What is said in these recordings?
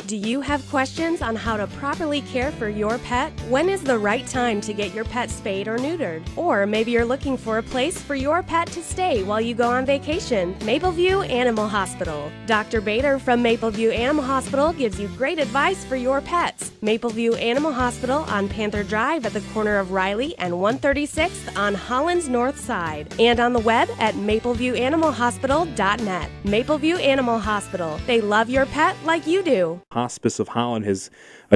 Do you have questions on how to properly care for your pet? When is the right time to get your pet spayed or neutered? Or maybe you're looking for a place for your pet to stay while you go on vacation. Mapleview Animal Hospital. Dr. Bader from Mapleview Animal Hospital gives you great advice for your pets. Mapleview Animal Hospital on Panther Drive at the corner of Riley and 136th on Holland's North Side. And on the web at mapleview.animalhospital.net. Mapleview Animal Hospital. They love your pet like you do. Hospice of Holland has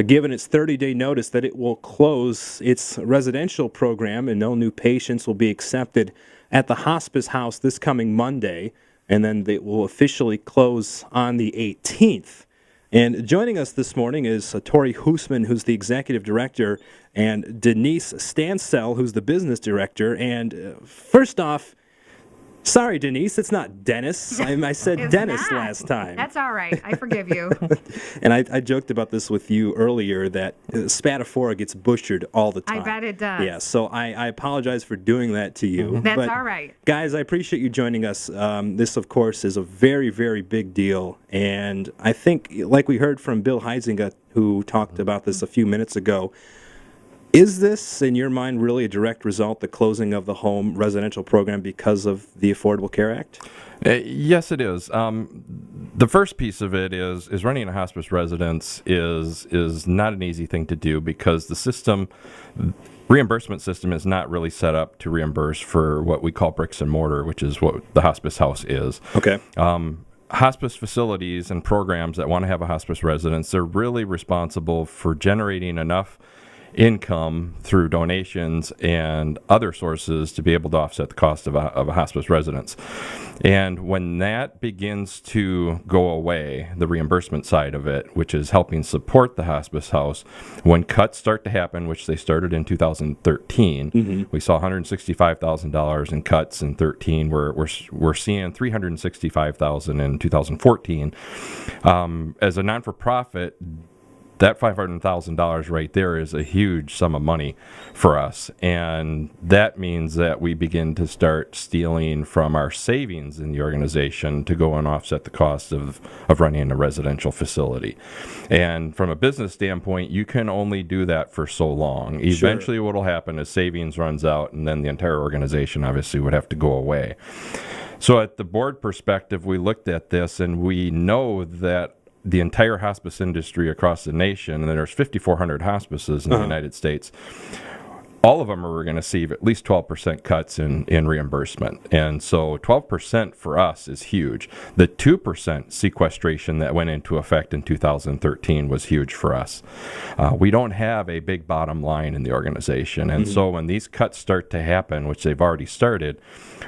given its 30-day notice that it will close its residential program and no new patients will be accepted at the Hospice House this coming Monday, and then they will officially close on the 18th. And joining us this morning is Torrey Husmann, who's the executive director, and Denise Stancel, who's the business director. And first off, sorry, Denise, it's not Dennis. I said Dennis not. Last time. That's all right. I forgive you. And I joked about this with you earlier, that Spadafora gets butchered all the time. I bet it does. Yeah, so I apologize for doing that to you. That's all right. Guys, I appreciate you joining us. This, of course, is a very, very big deal. And I think, like we heard from Bill Heisinger, who talked about this a few minutes ago, is this, in your mind, really a direct result, the closing of the home residential program, because of the Affordable Care Act? Yes, it is. The first piece of it is running a hospice residence is not an easy thing to do, because the reimbursement system is not really set up to reimburse for what we call bricks and mortar, which is what the Hospice House is. Okay. Hospice facilities and programs that want to have a hospice residence, they're really responsible for generating enough income through donations and other sources to be able to offset the cost of a hospice residence. And when that begins to go away, the reimbursement side of it, which is helping support the Hospice House, when cuts start to happen, which they started in 2013, we saw $165,000 in cuts in 13. We're seeing $365,000 in 2014. As a non-for-profit, that $500,000 right there is a huge sum of money for us, and that means that we begin to start stealing from our savings in the organization to go and offset the cost of running a residential facility. And from a business standpoint, you can only do that for so long. Eventually what will happen is savings runs out, and then the entire organization obviously would have to go away. So at the board perspective, we looked at this, and we know that the entire hospice industry across the nation, and there's 5,400 hospices in the United States, all of them are going to see at least 12% cuts in reimbursement. And so 12% for us is huge. The 2% sequestration that went into effect in 2013 was huge for us. We don't have a big bottom line in the organization. And so when these cuts start to happen, which they've already started,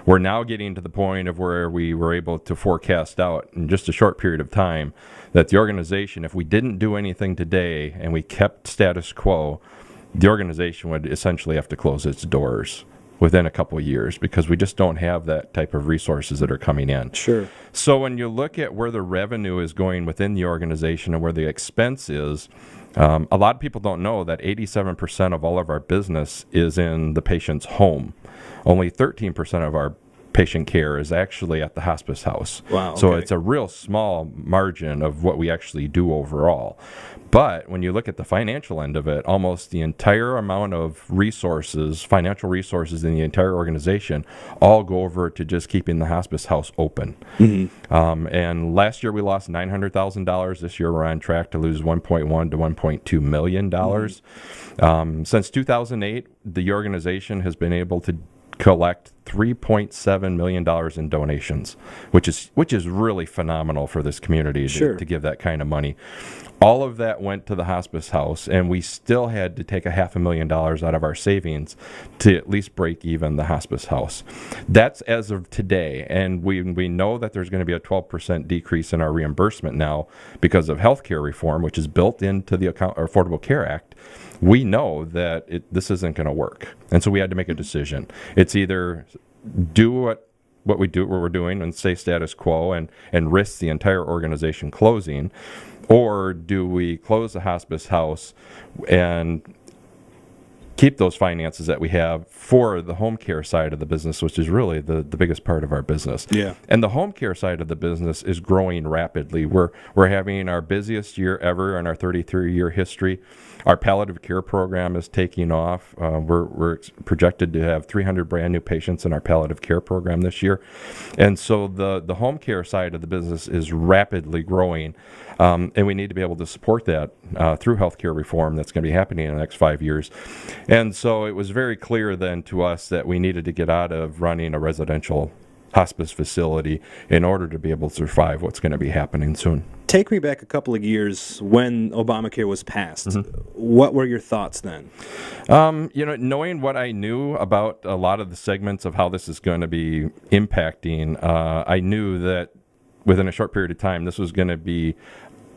we're now getting to the point of where we were able to forecast out in just a short period of time that the organization, if we didn't do anything today and we kept status quo, the organization would essentially have to close its doors within a couple of years, because we just don't have that type of resources that are coming in. Sure. So when you look at where the revenue is going within the organization and where the expense is, a lot of people don't know that 87% of all of our business is in the patient's home. Only 13% of our patient care is actually at the Hospice House. Wow. So okay. it's a real small margin of what we actually do overall. But when you look at the financial end of it, almost the entire amount of resources, financial resources in the entire organization, all go over to just keeping the Hospice House open. And last year we lost $900,000. This year we're on track to lose $1.1 to $1.2 million. Since 2008, the organization has been able to collect $3.7 million in donations, which is really phenomenal for this community to give that kind of money. All of that went to the Hospice House, and we still had to take $500,000 out of our savings to at least break even the Hospice House. That's as of today, and we know that there's going to be a 12% decrease in our reimbursement now because of healthcare reform, which is built into the Affordable Care Act. We know that this isn't going to work, and so we had to make a decision. It's either do what we're doing and stay status quo and risk the entire organization closing, or do we close the Hospice House and keep those finances that we have for the home care side of the business, which is really the biggest part of our business. Yeah. And the home care side of the business is growing rapidly. We're having our busiest year ever in our 33-year history. Our palliative care program is taking off. We're projected to have 300 brand new patients in our palliative care program this year. And so the home care side of the business is rapidly growing. And we need to be able to support that through healthcare reform that's going to be happening in the next 5 years. And so it was very clear then to us that we needed to get out of running a residential hospice facility in order to be able to survive what's going to be happening soon. Take me back a couple of years when Obamacare was passed. What were your thoughts then? Knowing what I knew about a lot of the segments of how this is going to be impacting, I knew that within a short period of time, this was going to be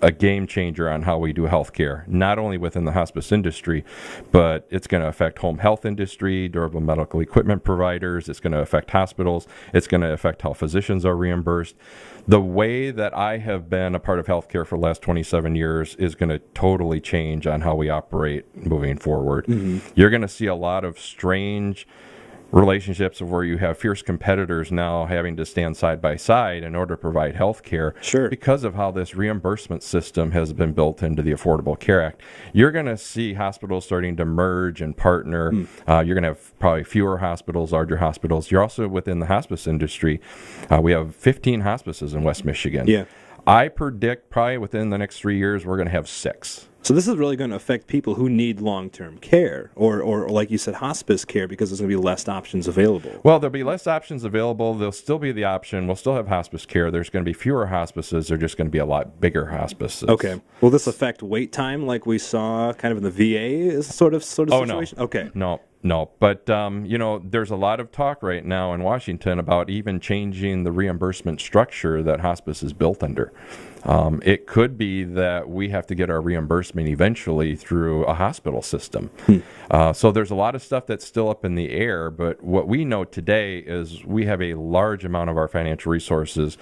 a game changer on how we do healthcare, not only within the hospice industry, but it's going to affect home health industry, durable medical equipment providers. It's going to affect hospitals. It's going to affect how physicians are reimbursed. The way that I have been a part of healthcare for the last 27 years is going to totally change on how we operate moving forward. You're going to see a lot of strange relationships of where you have fierce competitors now having to stand side by side in order to provide health care because of how this reimbursement system has been built into the Affordable Care Act. You're going to see hospitals starting to merge and partner. You're going to have probably fewer hospitals, larger hospitals. You're also within the hospice industry. We have 15 hospices in West Michigan. Yeah. I predict probably within the next 3 years we're going to have 6. So this is really going to affect people who need long-term care or like you said, hospice care, because there's going to be less options available. Well, there'll be less options available. There'll still be the option. We'll still have hospice care. There's going to be fewer hospices. They're just going to be a lot bigger hospices. Okay. Will this affect wait time like we saw kind of in the VA sort of situation? No. Okay. No. But, there's a lot of talk right now in Washington about even changing the reimbursement structure that hospice is built under. It could be that we have to get our reimbursement eventually through a hospital system. So there's a lot of stuff that's still up in the air, but what we know today is we have a large amount of our financial resources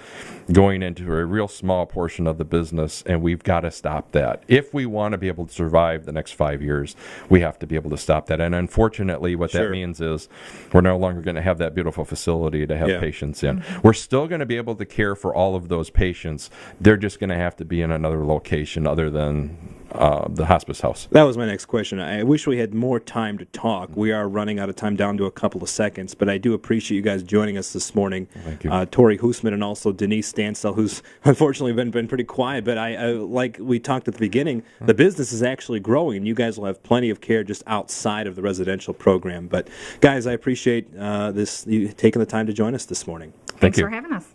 going into a real small portion of the business, and we've got to stop that. If we want to be able to survive the next 5 years, we have to be able to stop that. And unfortunately, what that means is we're no longer going to have that beautiful facility to have patients in. We're still going to be able to care for all of those patients. They're just going to have to be in another location other than the Hospice House. That was my next question. I wish we had more time to talk. We are running out of time, down to a couple of seconds, but I do appreciate you guys joining us this morning. Thank you. Torrey Husmann and also Denise Stancel, who's unfortunately been pretty quiet, but I like we talked at the beginning, the business is actually growing, and you guys will have plenty of care just outside of the residential program. But guys, I appreciate you taking the time to join us this morning. Thank you. Thanks for having us.